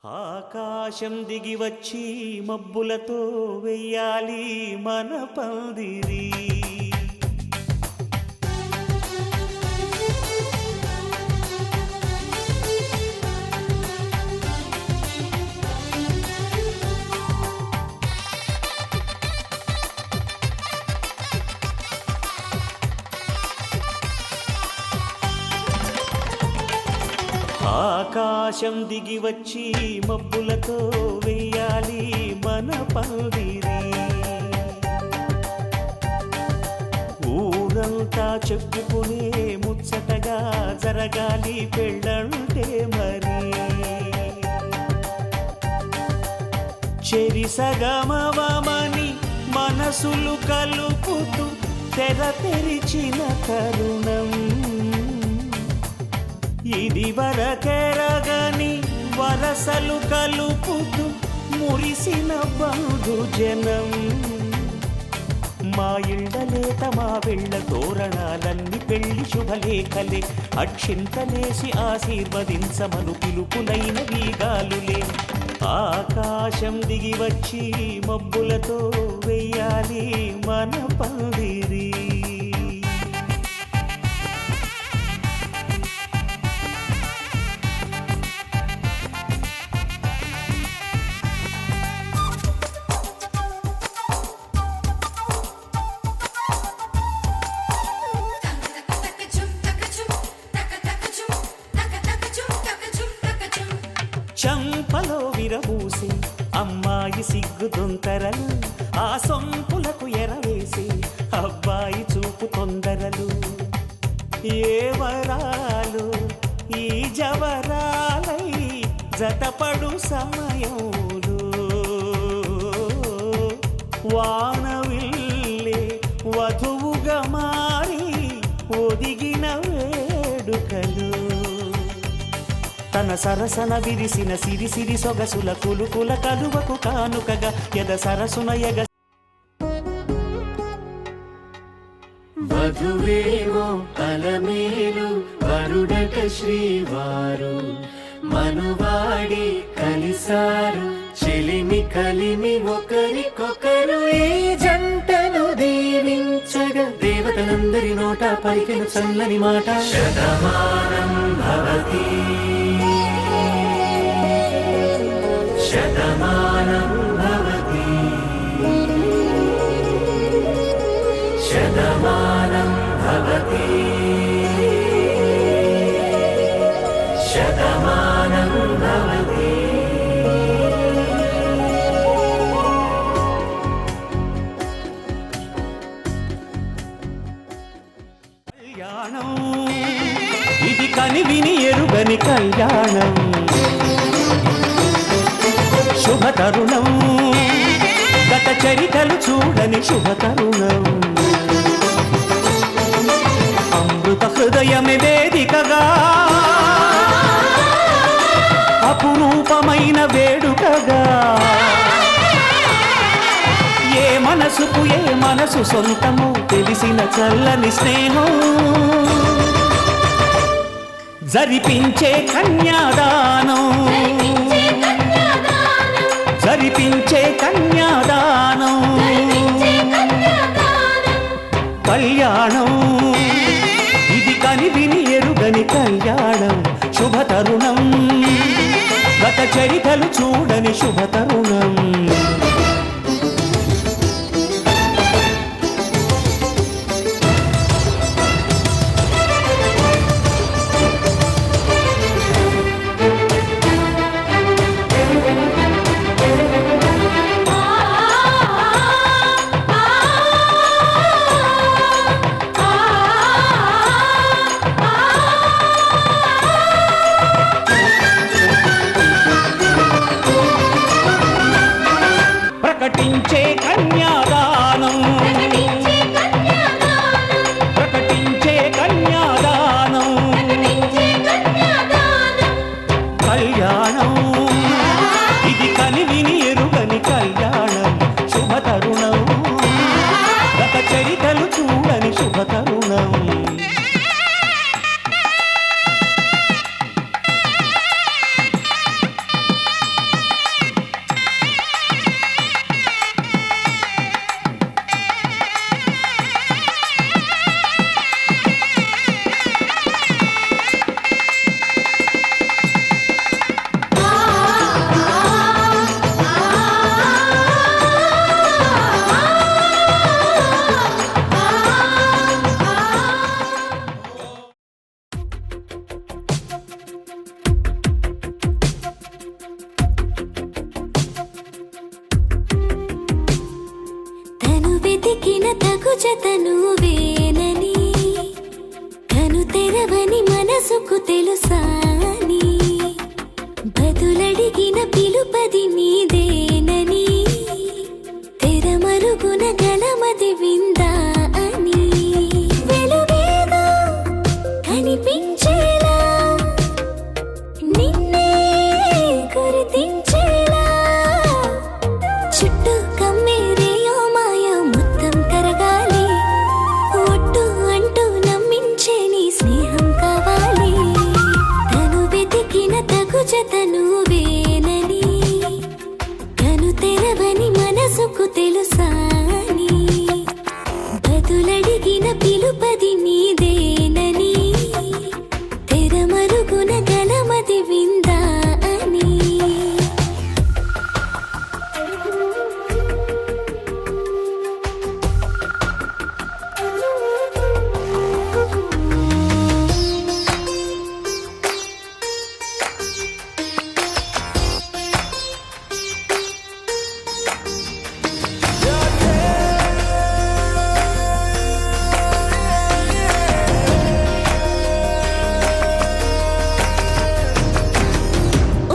ఆకాశం దిగి వచ్చి మబ్బులతో వెయ్యాలి మన పందిరి. ఆకాశం దిగి వచ్చి మబ్బులతో వెయ్యాలి మన పందిరి. ఊరంతా చెప్పుకునే ముచ్చటగా జరగాలి పెళ్ళంటే మరి. చెరిసగమవమని మనసులు కలుపుతూ తెర తెరిచిన తరుణం ఇది వరకెరగని వరసలు కలుపుతూ మురిసిన బంధుజనం. మా ఇళ్ళలేత మా వెళ్ళ తోరణాలన్నీ పెళ్లి శుభలేఖలే. అక్షింతలేసి ఆశీర్వదించమను పిలుపులైన వీగాలులే. ఆకాశం దిగి వచ్చి మబ్బులతో వెయ్యాలి మన పందిరి. చంపలో విరబూసి అమ్మాయి సిగ్గు దొంతరలు, ఆ సొంపులకు ఎరవేసి అబ్బాయి చూపు తొందరలు. ఏ వరాలు ఈ జవరాలై జతపడు సమయంలో వానవిల్లే వధువుగా మారి ఒదిగిన వేడుకలు. తన సరసన విరిసిన సిరిసిరి సొగసుల కులుకుల కలువకు కానుకగా ఎద సరసున ఎగ. వధువేవో అలమేలు వరుడట శ్రీవారు, మనువాడి కలిసారు చెలిమి కలిమి ఒకరికొకరు. ఈ జంటను దీవించగా దేవతలందరి నోట పలికిన చల్లని మాట. శతమానం భవతి శతమానం భవతి శతమానం భవతి శతమానం భవతి. కళ్యాణం ఇది కనివిని ఎరుగని కళ్యాణం. శుభతరుణం గత చరితలు చూడని శుభతరుణం. అమృత హృదయమే వేదికగా అపురూపమైన వేడుకగా. ఏ మనసుకు ఏ మనసు సొంతము తెలిసిన చల్లని స్నేహం. జరిపించే కన్యాదానం జరిపించే కన్యాదానం. కళ్యాణం ఇది కనివిని ఎరుగని కళ్యాణం. శుభతరుణం గత చరితలు చూడని శుభతరుణం. జత నువ్వేనని కను తెరవని మనసుకు తెలుసాని బదులడిగిన పిలుపది నీదేనని తెరమరుగున గలమది విందా అని వెలుగేదో కనిపించేలా నిన్నే గుర్తించేలా చుట్టూ కమ్మేరేయో మాయ మొత్తం కరగాలి ఒట్టు అంటూ నమ్మించే నీ స్నేహం కావాలి తను వెతికిన తగు జత నువ్వేనని కను తెరవని మనసుకు తెలుసాని బదులడిగిన పిలుపది నీదేనని తెరమరుగున గలమది విందా అని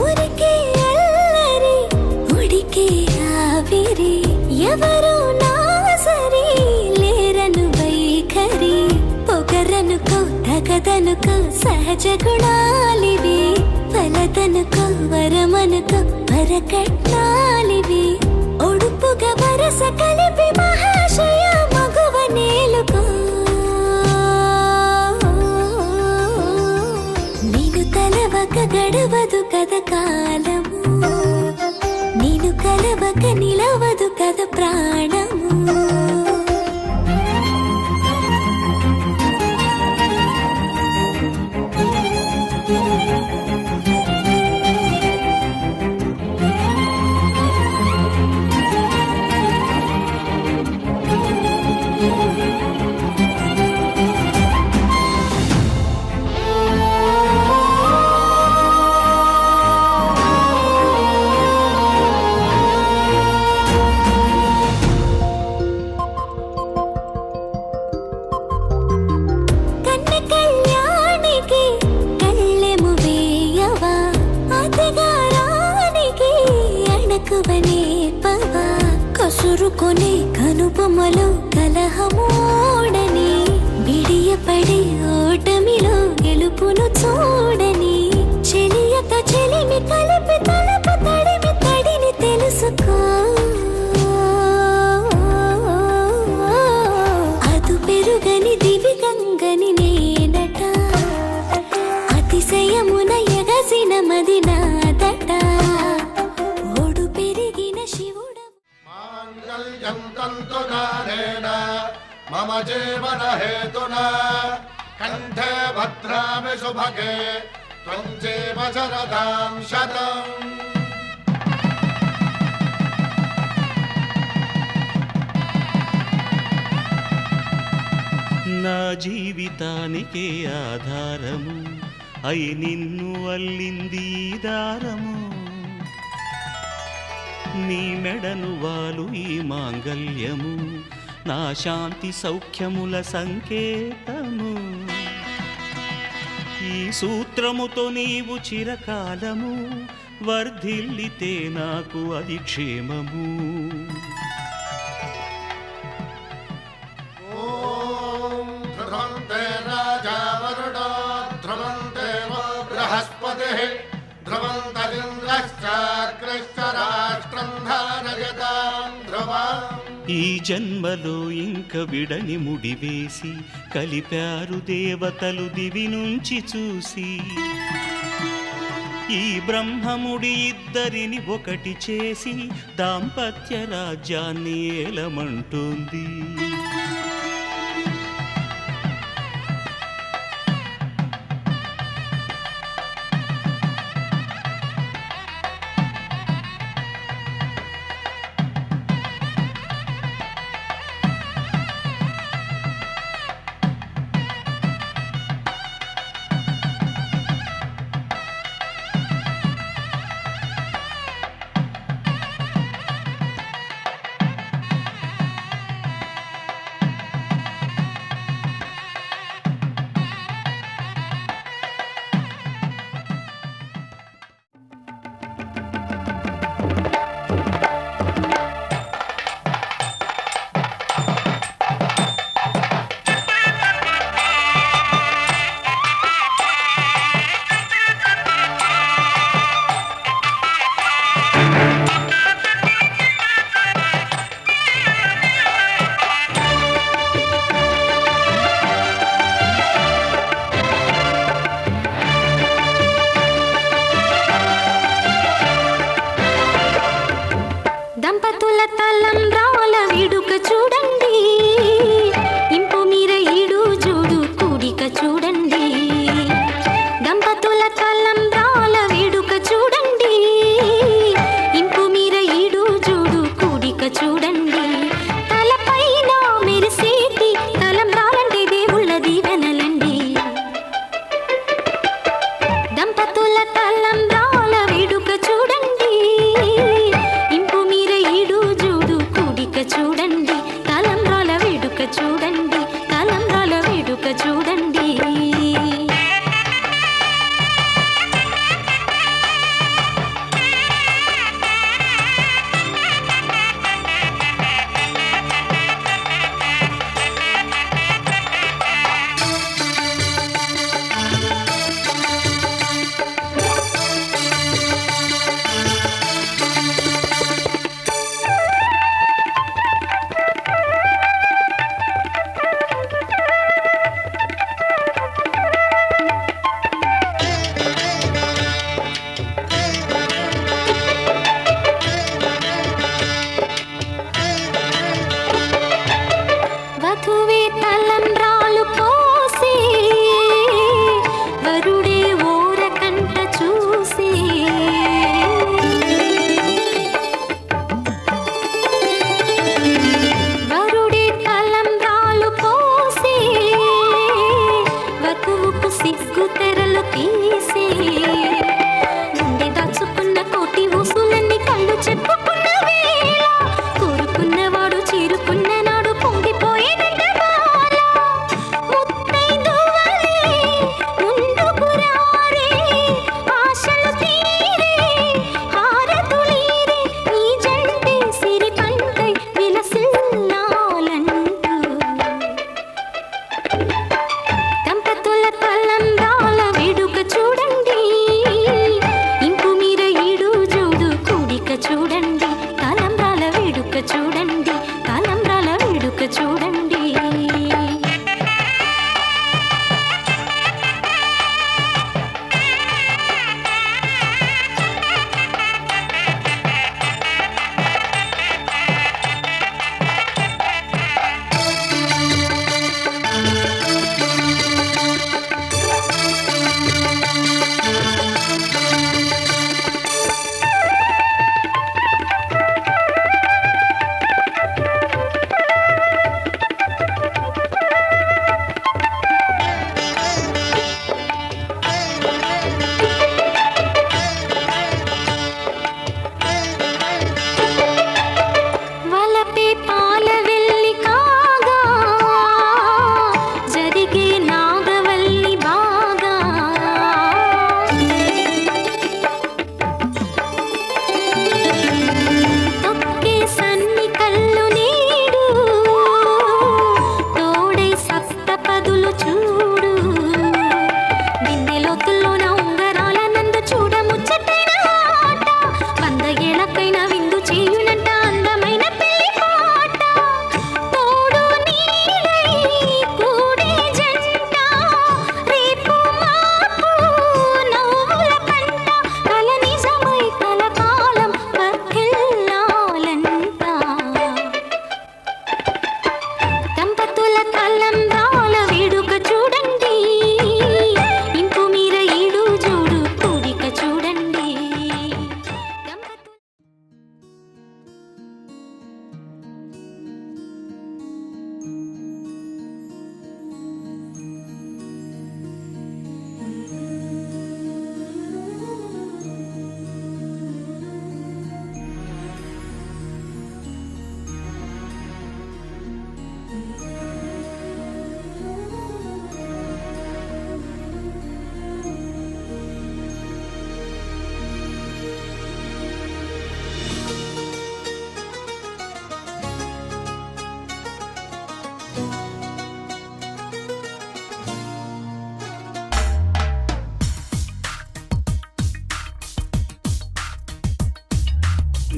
ఊరికే అల్లరి ఉడికే ఆవిరి ఎవరు నా సరి లేరను వైఖరి పొగరనుకో తగదనుకో సహజ గుణాలివి ఫలదనుకో వరమనుకో వరకట్నాలివి ఒడుపుగా వరస కలిపి మహాశయ మగువ నేలుకో నేను తలవక గడవదు కద కాలము నేను కలవక నిలవదు కద ప్రాణము కన్న కళ్యాణికి కళ్ళెము వేయవా అతగారానికి అణకువనే పవా కసురుకొనే కనుబొమ్మలో కలహమోడని బిడియపడే ఓటమిలో గెలుపును చూడని చెలియతో చెలిమి కలిపి తలపు తడిమి తడిని తెలుసుకో అదు పెరుగని దివి గంగని నేనట అతిశయమున ఎగసిన మది నాదట ఓడు పెరిగిన శివుడ మాంగళ్యం తంతునానేన మమ జీవన హేతునా కంఠే భద్రామి శుభగే త్వం జీవ శరదాం శతం నా జీవితానికే ఆధారము అయి నిన్ను అల్లింది ఈ దారము నీ మెడను వాలు ఈ మాంగల్యము నా శాంతి సౌఖ్యముల సంకేతము ఈ సూత్రముతో నీవు చిరకాలము వర్ధిల్లితే నాకు అది క్షేమము ఓం ధ్రువంతే రాజా వరుడో ధ్రువంతే వో బృహస్పతిః ధ్రువంతరింద్రశ్చాగ్రశ్చ రాష్ట్రం ధారయతాం ధ్రువం ఈ జన్మలో ఇంక విడని ముడివేసి కలిపారు దేవతలు దివి నుంచి చూసి ఈ బ్రహ్మముడి ఇద్దరిని ఒకటి చేసి దాంపత్య రాజ్యాన్ని ఏలమంటుంది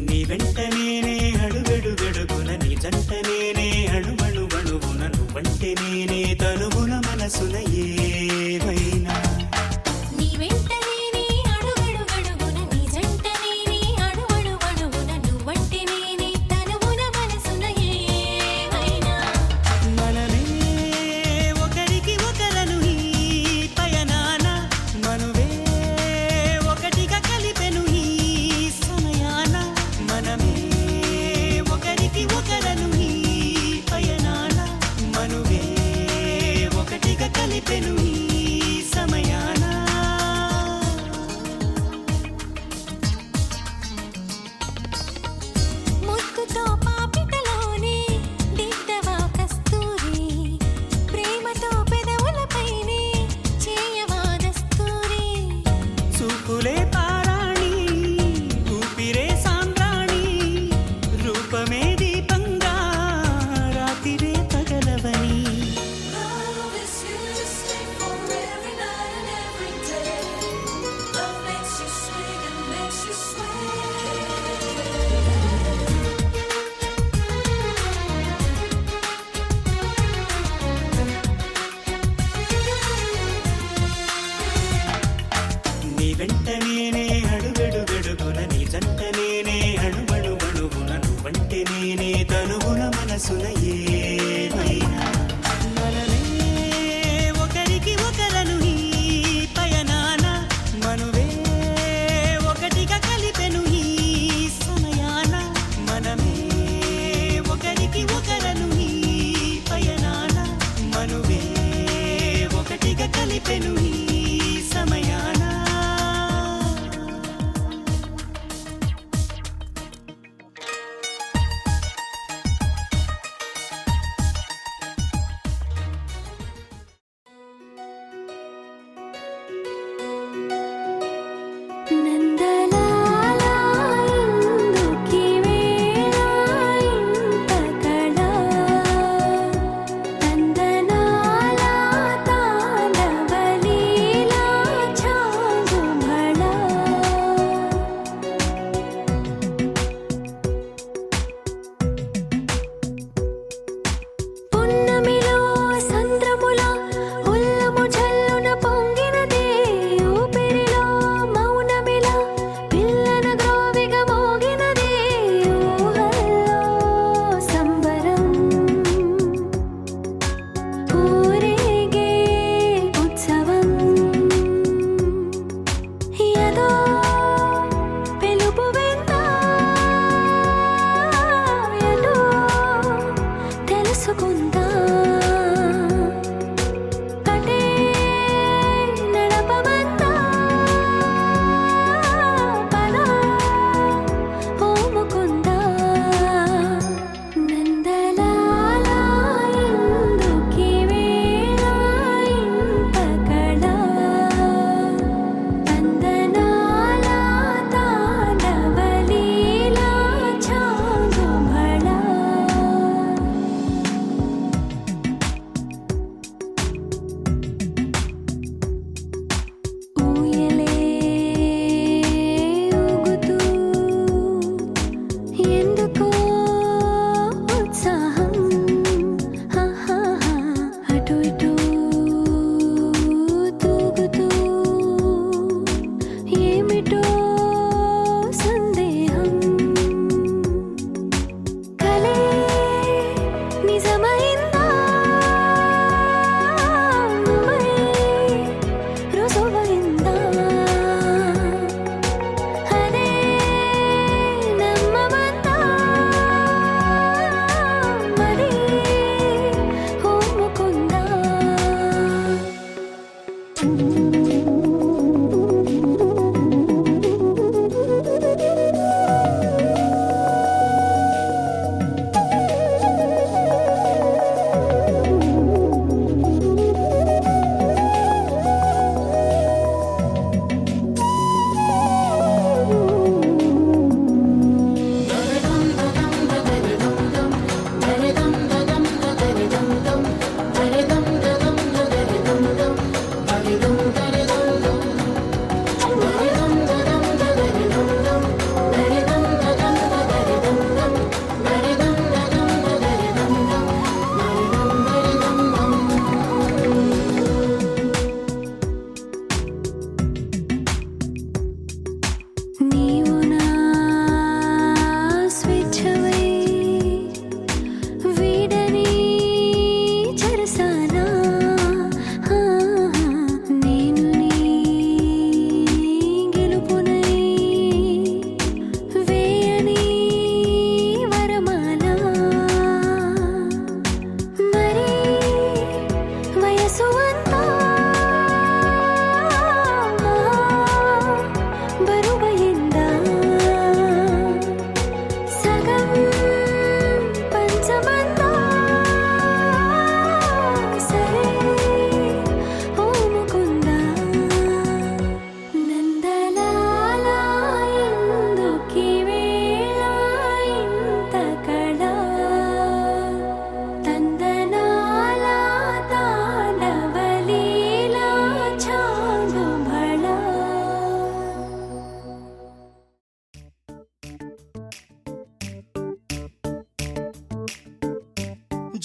నీ వెంట నేనే అడుగడుగడుగున నీ జంట నేనే అణువణువణువున నువ్వంటే నేనే తనువున మనసున ఏమైనా నీ వెంట నేనే అడుగడుగడుగున నీ జంట నేనే అణువణువణువున నువ్వంటే నేనే తనువున మనసున ఏమైనా మనమే ఒకరికి ఒకరను ఈ పయనాన మనువే ఒకటిగా కలిపెను ఈ సమయాన మనమే ఒకరికి ఒకరను ఈ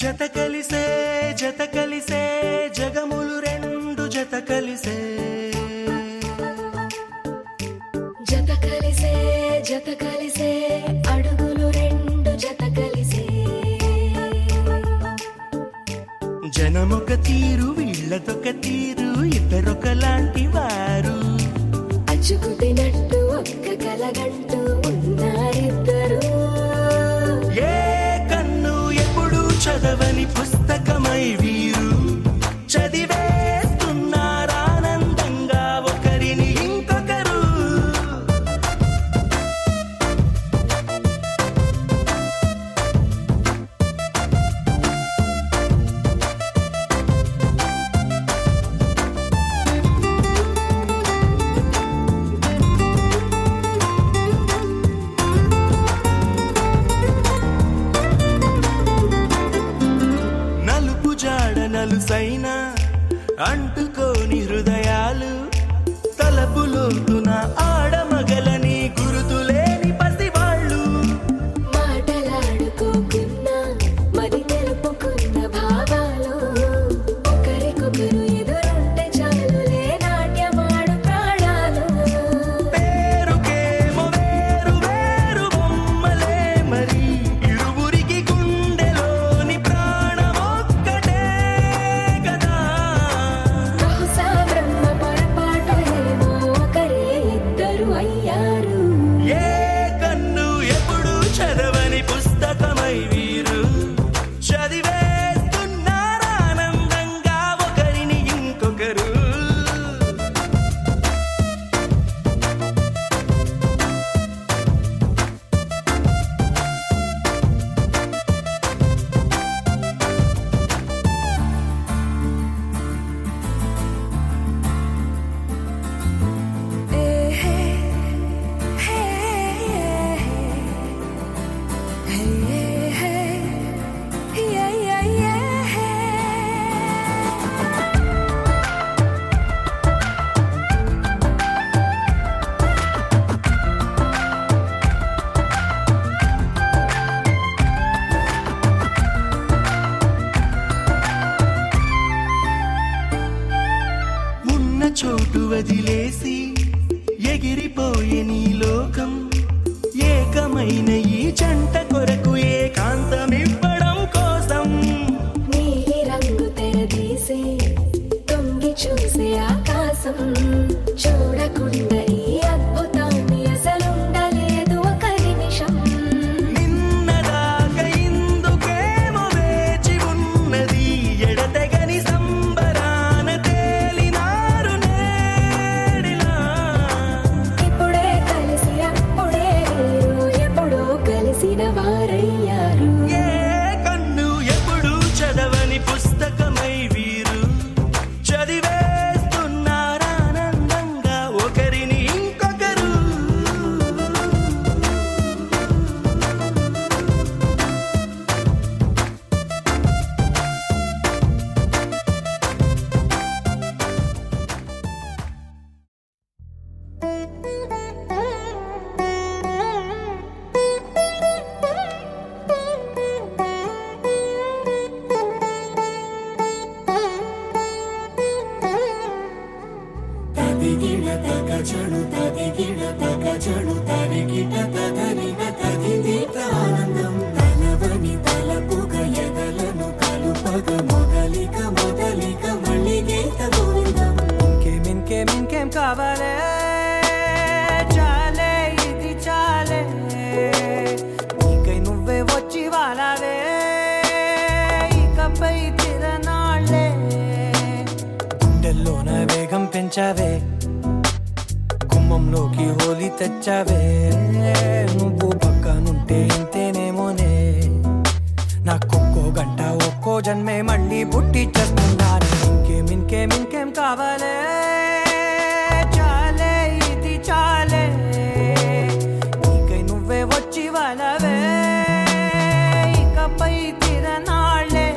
జత కలిసే జగములు రెండు జత కలిసే జత కలిసే అడుగులు రెండు జత కలిసే జనమొక తీరు వీళ్ళదొక తీరు ఇద్దరొకలాంటి వారు అచ్చుకుతినట్టు ఒక్క కలగంటూ ఉన్నారిద్దరు ఏ కన్ను ఎప్పుడు చదవని పుస్తకమై వీరు చదివేస్తున్నారానందంగా ఒకరిని ఇంకొకరు నలుపు జాడ నలుసైన అంటుకోని హృదయాలు తలపులోతున ఆడమగలని గురుతులేని పసివాళ్ళు మాటలాడుకోకున్నా మరి తెలుపుకున్న భావాలు ఒకరికొకరు ఎదురుంటే చాలులే నాట్యమాడు ప్రాణాలు పేరుకేమో వేరు వేరు బొమ్మలే మరి ఇరువురికి గుండెలోని ప్రాణమొక్కటే కదా బహుశా బ్రహ్మ పొరపాటు ఏమో ఒకరే ఇద్దరు అయ్యారు ఏ కన్ను ఎప్పుడు చదవని పుస్తకమై వీరు చదివేస్తున్నారానందంగా ఒకరిని ఇంకొకరు ఉన్న చోటు వదిలేసి ఎగిరిపోయే నీ లోకం ఏకమైన ఈ జంట కొరకు ఏకాంతమివ్వడం కోసం నీలి రంగు తెరదీసే తొంగి చూసే ఆకాశం చూడకుండా ఈ అద్భుతాన్ని అసలుండలేదు ఒక నిమిషం నిన్నదాకా ఇందుకేమో వేచి ఉన్నది ఎడతెగని సంబరాన తేలినారు నేడిలా ఇప్పుడే కలిసి అప్పుడే వీరు ఎప్పుడో కలిసిన వారయ్యారు ఏ కన్ను ఎప్పుడు చదవని పుస్తకమై వీరు చదివేస్తున్నారానందంగా ఒకరిని ఇంకొకరు తదిగిడ తగజడు తదిగిడ తగజడు తరిగిట తదరిన తదిదీత ఆనందం తలవని తలపుగ ఎదలను కలుపగ మొదలిక మళ్ళీ గీత గోవిందం ఇంకేం కావాలే చాలే ఇది చాలే నీకై నువ్వే వచ్చి వాలావే ఇకపై తిరనాళ్ళే గుండెల్లోన వేగం పెంచావే గుమ్మంలోకి హోలీ తెచ్చావే నువ్వు పక్కనుంటే ఇంతేనేమోనే నాకొక్కో గంట ఒక్కో జన్మే మళ్ళీ పుట్టి చేస్తున్నాను ఇంకేం కావాలే చాలే ఇది చాలే నీకై నువ్వే వచ్చి వాళ్ళవే ఇకపై తిరనాళ్ళే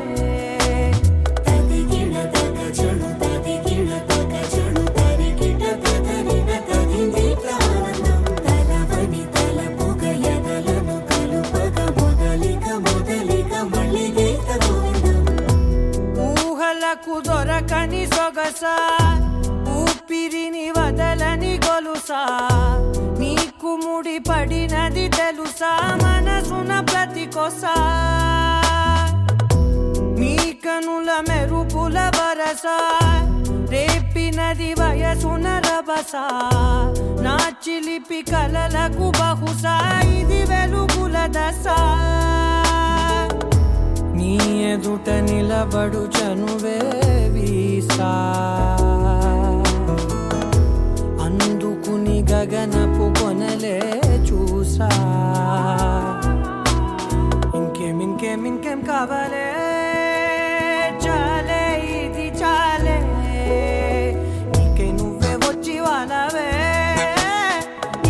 తదిగిడ తగజడు తరిగిట తదరిన తదిదీత ఆనందం తలవని తలపు వరసా ఊపిరిని వదలని గొలుసా నీకు ముడి పడినది తెలుసా మనసున ప్రతి కొసా నీ కనుల మెరుపుల వరసా రేపినది వయసున రభసా నా చిలిపి కలలకు బహుశా ఇది వెలుగుల దశ నీ ఎదుట నిలబడు చనువే వీసా అందుకుని గగనపు కొనలే చూసా ఇంకేం కావాలే చాలే ఇది చాలే నీకే నువ్వే వచ్చి వాళ్ళవే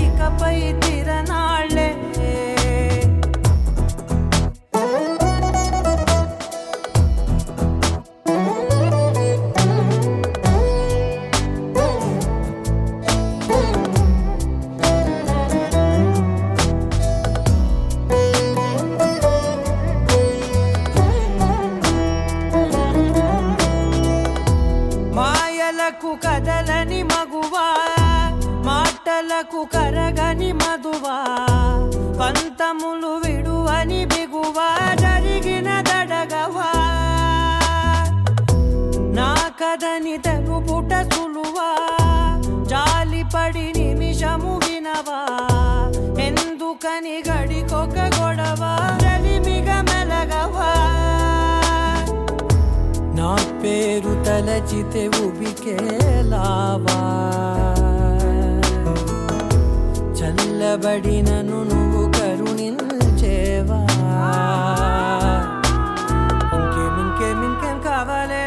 ఇకపై తిరనాళ్ళే మాయలకు కదలని మగువా మాటలకు కరగని మధువా పంతములు విడువని బిగువా జరిగిన దడగవా నా కథని తెలుపుట సులువా జాలిపడి నిమిషము వినవా ఎందుకని గడికొక గొడవ రలిమిగ మెలగవా నా పేరు తలచితే ఉబికేలావా చల్లబడినను నువ్వు కరుణించేవా ఇంకేం కావాలే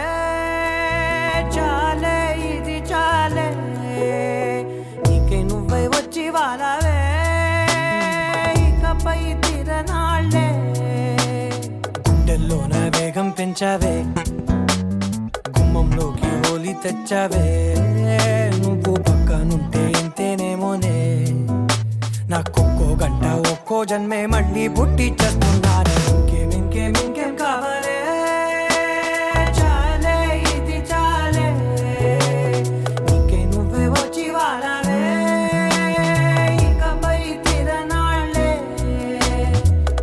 చాలే ఇది చాలే నీకే నువ్వై వచ్చి వాళ్ళవే ఇకపై తిరనాళ్ళే గుండెల్లోన వేగం పెంచావే గుమ్మంలోకి హోలీ తెచ్చావే నువ్వు పక్కనుంటే ఇంతేనేమోనే నాకొక్కో గంట ఒక్కో జన్మే మళ్ళీ పుట్టి చేస్తున్నానే ఇంకేం కావాలే చాలే ఇది చాలే నీకే నువ్వే వచ్చి వాళ్ళవే ఇకపై తిరనాళ్ళే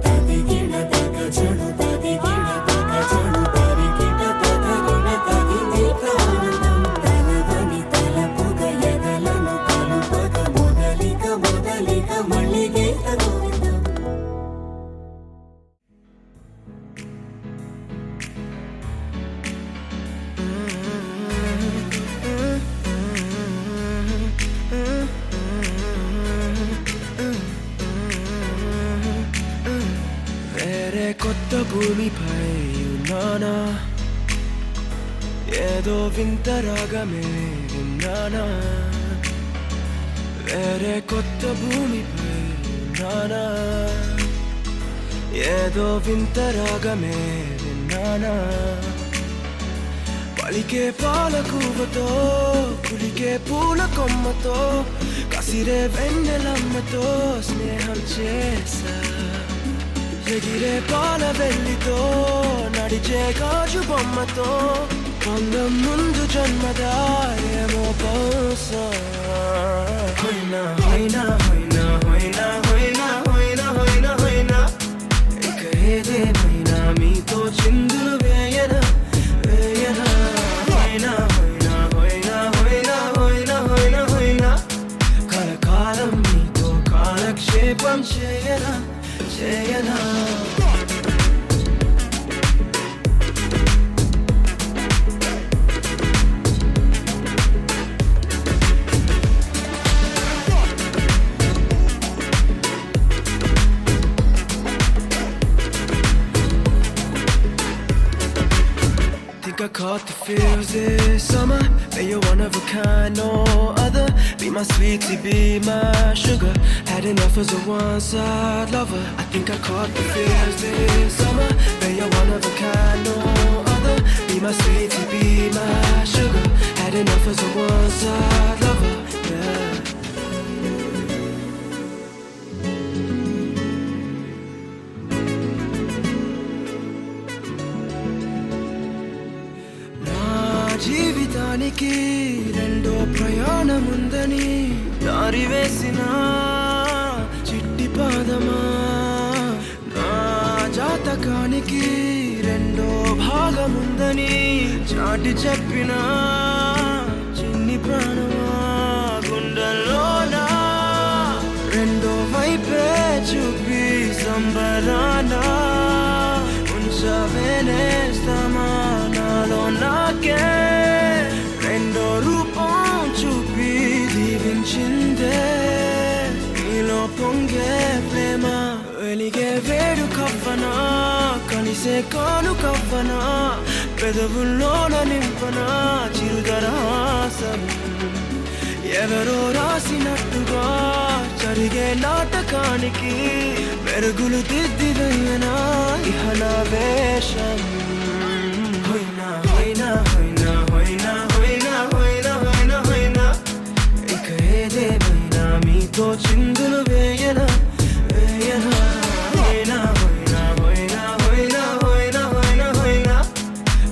తదిగిడ తగ చెడు తదిగిడ తగ చెడు తరిగిట తదరిన తదిగిట ఆనందం తలవని తలపుగ ఎదలను కలుపగ మొదలిక మళ్ళీ గీత గోవిందం వేరే కొత్త భూమిపై ఉన్నానా ఏదో వింత రాగమే విన్నానా వేరే కొత్త భూమిపై ఉన్నానా ఏదో వింత రాగమే విన్నానా పలికే పాల కూవతో కులికే పూల కొమ్మతో కసిరే వెన్నెలమ్మతో స్నేహం చేసా ఎగిరే పాల వెల్లితో నడిచే గాజు బొమ్మతో పొందం ముందు జన్మదా ఏమో బహుశా హోయినా హోయినా హోయినా హోయినా హోయినా హోయినా హోయినా హోయినా ఇక ఏదేమైనా మీతో చిందులు వేయనా వేయనా హోయినా హోయినా హోయినా హోయినా హోయినా హోయినా హోయినా కలకాలం మీతో కాలక్షేపం చేయనా చేయనా Think I caught the feels this summer. But you're one of a kind, no other. Be my sweetie, be my sugar. Had enough as a one-side lover. I think I caught the feels this summer. But you're one of a kind, no other. Be my sweetie, be my sugar. Had enough as a one-side lover. Yeah. జీవితానికి రెండో ప్రయాణముందని దారి వేసిన చిట్టి పాదమా, నా జాతకానికి రెండో భాగముందని చాటి చెప్పిన చిన్ని ప్రాణమా, గుండెల్లోనా రెండో వైపే చూపి సంబరాన ఉంచవేనేస్తమా, నాలో నాకే రెండో రూపం చూపి దీవించిందే నీలో పొంగే ప్రేమ. వెలిగే వేడు కవ్వనా, కలిసే కాను కవ్వనా, పెదవుల్లోన నింపనా చిరుదరాసం. ఎవరో రాసినట్టుగా జరిగే నాటకానికి మెరుగులు దిద్దివయ్యనా ఇహ నా వేషం. హొయ్నా హొయ్నా హొయ్నా హొయ్నా హొయ్నా హొయ్నా హొయ్నా హొయ్నా, ఇక ఏదేమైనా మీతో చిందులు వేయనా వేయనా. హొయ్నా హొయ్నా హొయ్నా హొయ్నా హొయ్నా హొయ్నా హొయ్నా,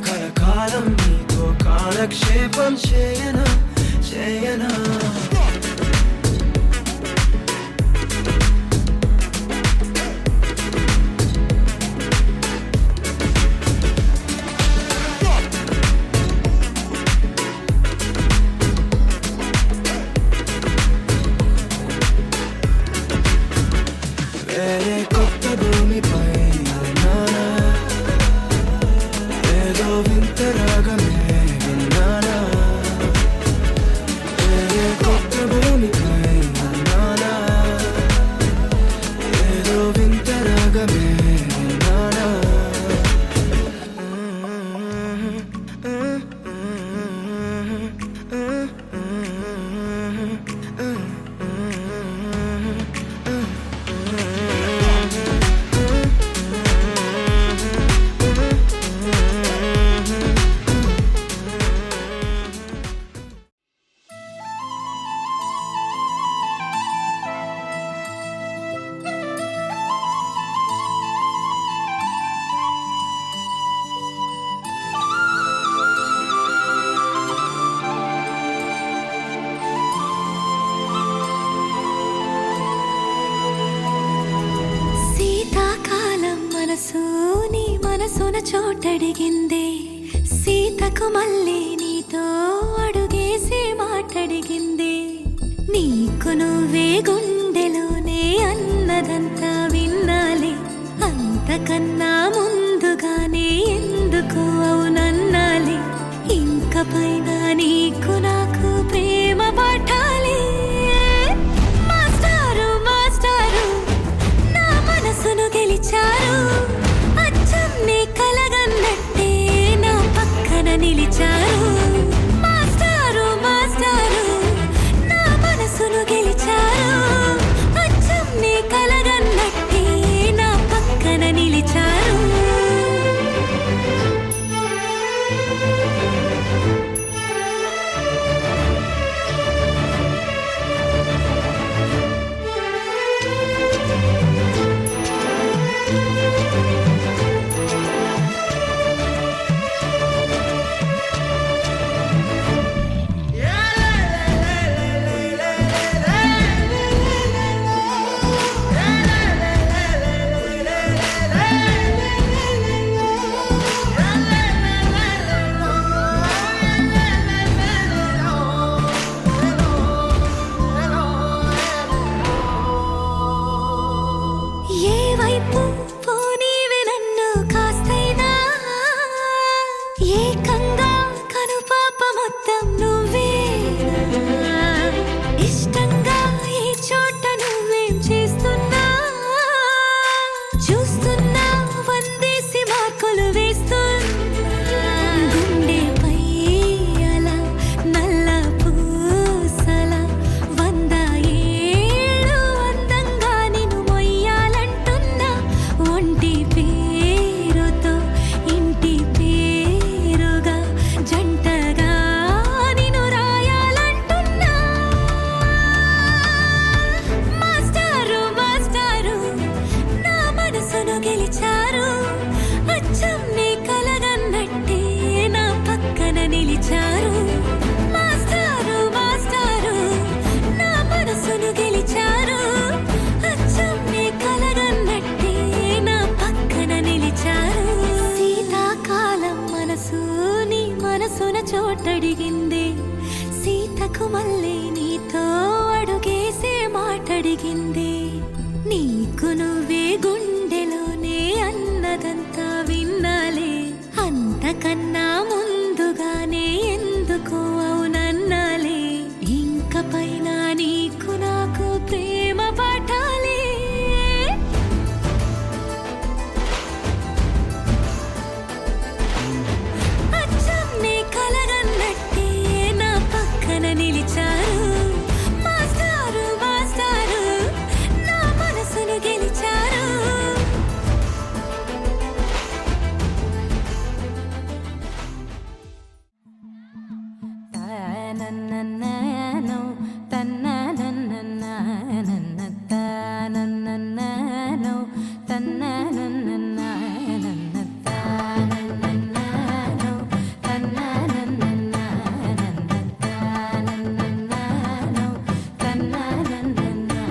కలకాలం మీతో కాలక్షేపం చేయనా చేయనా. వేరే కొత్త భూమిపై నానా ఏదో వింత రాగమే విన్నానా, వేరే కొత్త భూమిపై నానా ఏదో వింత రాగమే విన్నానా. శీతాకాలం మనసు నీ మనసున చోటడిగిందే, సీతకు మళ్ళీ నీతో అడుగేసి మాటడిగిందే. నీకు నువ్వే గుండెలోనే అన్నదంతా విన్నాలే, అంతకన్నా ముందుగానే ఎందుకు అవునన్నాలే. ఇంక పైన నీకు నాకు ప్రేమ పాఠాలే. మాస్టారు మాస్టారు నా మనసును గెలిచారు, అచ్చం నీ కలగన్నట్టే నా పక్కన నిలిచారు. మాస్టారు మాస్టారు నా మనసును గెలిచారు, అచ్చం నీ కలగన్నట్టే నా పక్కన నిలిచారు. చెప్పినదంతా విన్నాలే అంతకన్నా ముందుగానే ఎందుకు అవునన్నాలే ఇంక పైన నీకు నాకు ప్రేమ పాఠాలే అచ్చం నీ కలగన్నట్టే నా పక్కన నిలిచారు మాస్టారు మాస్టారు నా మనసును గెలిచారు తనననననో తననననననననననో తననననననననననో తననననననననననో తననననననననననో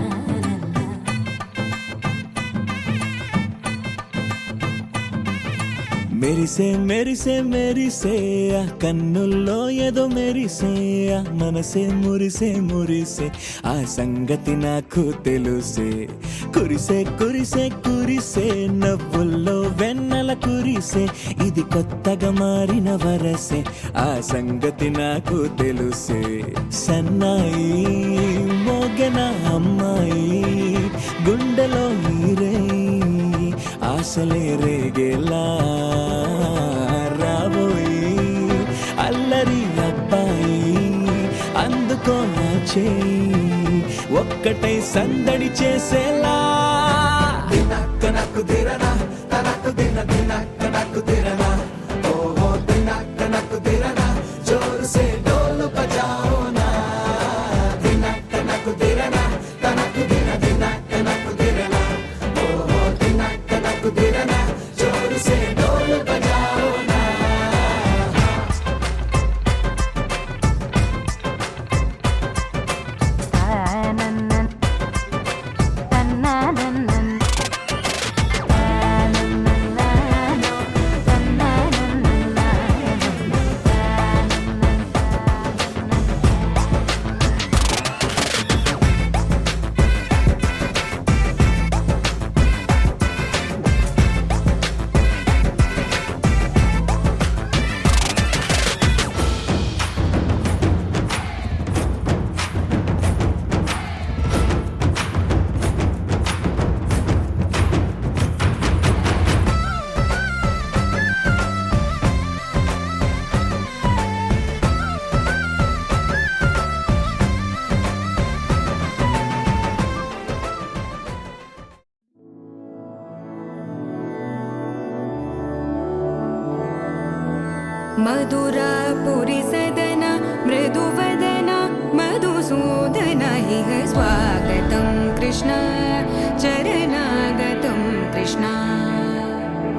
మెరిసే మెరిసే మెరిసే ఆ కన్నుల్లో ఏదో మెరిసే ఆ మనసే మురిసే మురిసే ఆ సంగతి నాకు తెలుసే కురిసే కురిసే కురిసే నవ్వుల్లో వెన్నెల కురిసే ఇది కొత్తగా మారిన వరసే ఆ సంగతి నాకు తెలుసే సన్నాయి మోగన అమ్మాయి గుండెలో నీరే ఆశలే రేగేలా రాబోయి అల్లరి అబ్బాయి అందుకో నా చేయి ఒక్కటై సందడి చేసేలా దినక్క నక్కు దిరనా తనకు దిన దినక్క నక్కు దిరనా ఓహో దినక్క నక్కు దిరనా జోరు సే డోలు బజాओ నా దినక్క నక్కు దిరనా తనకు దిన దినక్క నక్కు దిరనా ఓహో దినక్క నక్కు దిరనా జోరు సే డోలు బజాओ నా मधुरापुरी सदन मृदुवदन मधुसूदन इह स्वागतं कृष्ण चरणागतं कृष्ण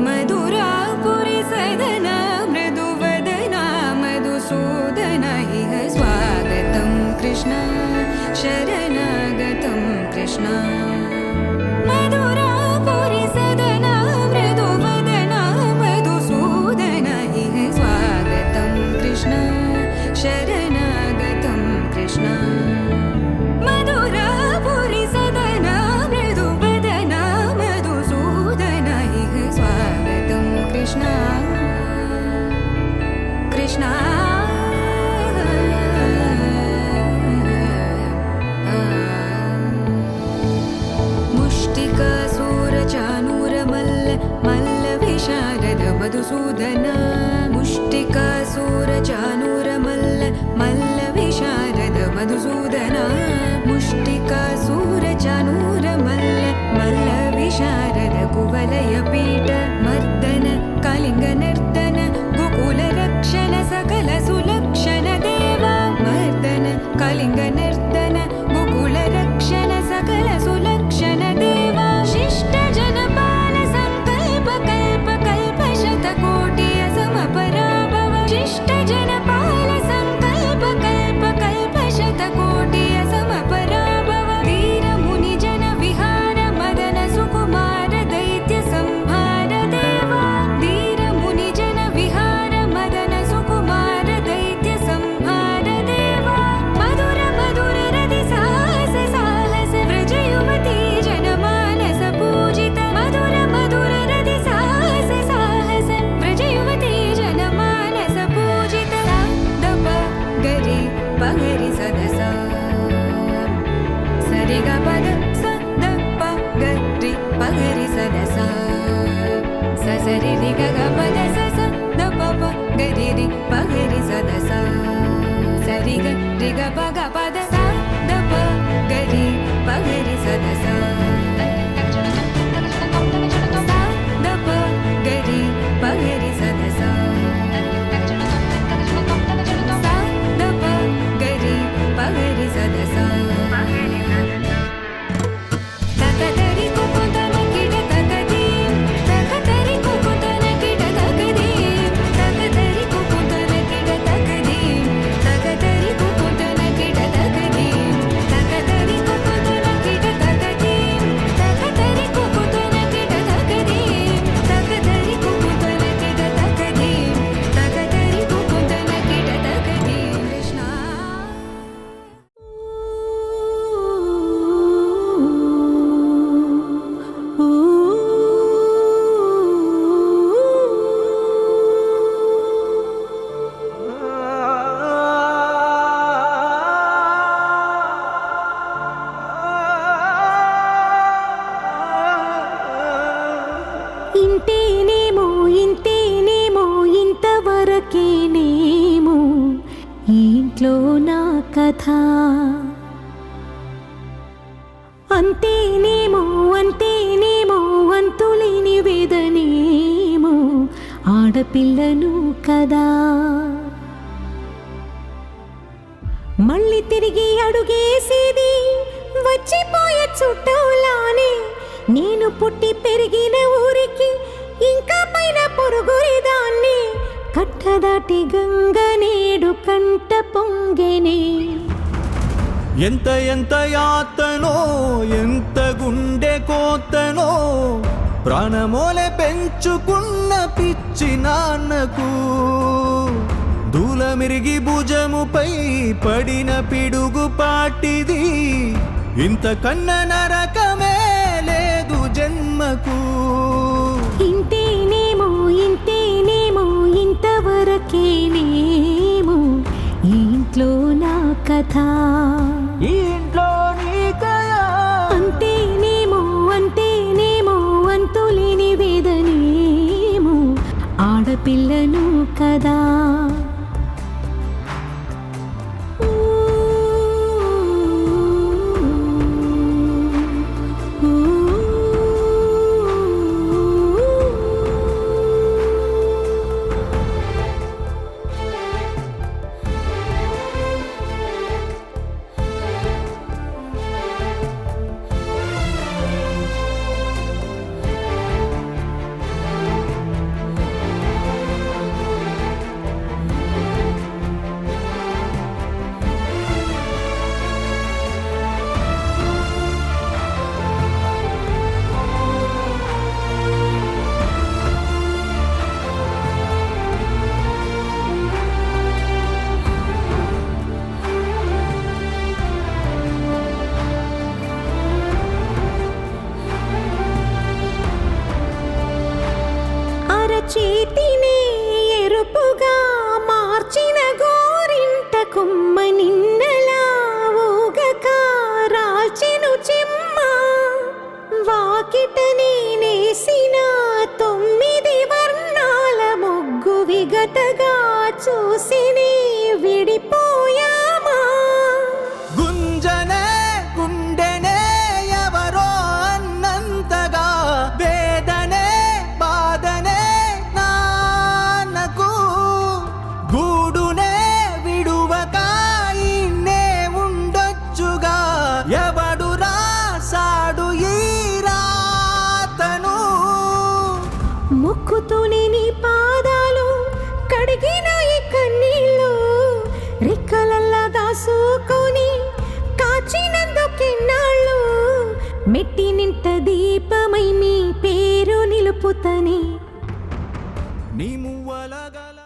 मधुरापुरी सदन मृदुवदन मधुसूदन इह स्वागतं कृष्ण शरणागतं कृष्ण मधुरापुरी सदन मृदुवदन मधुसूदन इह स्वागतं कृष्ण शरणागतं कृष्ण मधुरापुरी सदन मृदुवदन मधुसूदन इह स्वागतं कृष्ण कृष्ण मुष्टिकासूरचानूरमल्ल मल्लविशारद मधुसूदन मुष्टिकासूरचानूरमल्ल मल्लविशारद मधुसूदन मुष्टिकासूरचानूरमल्ल मल्लविशारद कुवलयपीठ मर्दन कलिङ्गनर्दन गोकुलरक्षण सकल सुलक्षण देवा मर्दन कलिङ्गनर्दन गोकुलरक्षण सकल सुलक्षण देवा शिष्ट जनपाल संकल्प कल्प कल्प शतकोटि असमपराभव शिष्ट जनपाल संकल्प कल्प कल्प शतकोटि असमपराभव वीर मुनि जन विहार मदन सुकुमार दैत्य संहार देवा वीर मुनि जन विहार मदन सुकुमार दैत्य संहार देवा मधुर मधुर ఇంట్లో నా కథ అంతేనేమో అంతేనేమో అంతులేని వేదనేమో ఆడపిల్లను కదా మళ్ళీ తిరిగి అడుగేసేది వచ్చిపోయే చుట్టూలానే నేను పుట్టి పెరిగిన ఊరికి ఇంకా పైన పొరుగురిదాన్ని కట్టదాటి గంగ నేడు కంట పొంగెనే ఎంత ఎంత యాతనో ఎంత గుండె కోతనో ప్రాణమోలే పెంచుకున్న పిచ్చి నాన్నకు దూలమిరిగి భుజముపై పడిన పిడుగు పాటిది ఇంతకన్న నరకమే లేదు జన్మకు ఇంతేనేమో ఇంతేనేమో ఇంతవరకేనేమో ఈ ఇంట్లో నా కథ ఈ ఇంట్లో నీ కథ అంతేనేమో అంతేనేమో అంతులేని వేదనేమో ఆడపిల్లను కదా చేతినే ఎరుపుగా మార్చిన గోరింట కొమ్మ నిన్నలా ఊగక రాల్చెను చెమ్మ వాకిట నేనేసిన 9 వర్ణాల ముగ్గు విగతగా చూసినే విడిపోయామా గుంజనే గుండెనే ఎవరో అన్నంతగా వేదనే బాధనే నాన్నకు గూడునే విడువక ఇన్నే ఉండొచ్చుగా ఎవడు రాసాడు ఈ రాతను ముక్కుతూనే నీ పాదాలు కడిగిన ఈ కన్నీళ్ళు రెక్కలల్లా దాసుకొని కాచినందుకెన్నాళ్ళు మెట్టి నింట దీపమై నీ పేరు నిలుపుతని నీ మువ్వలగల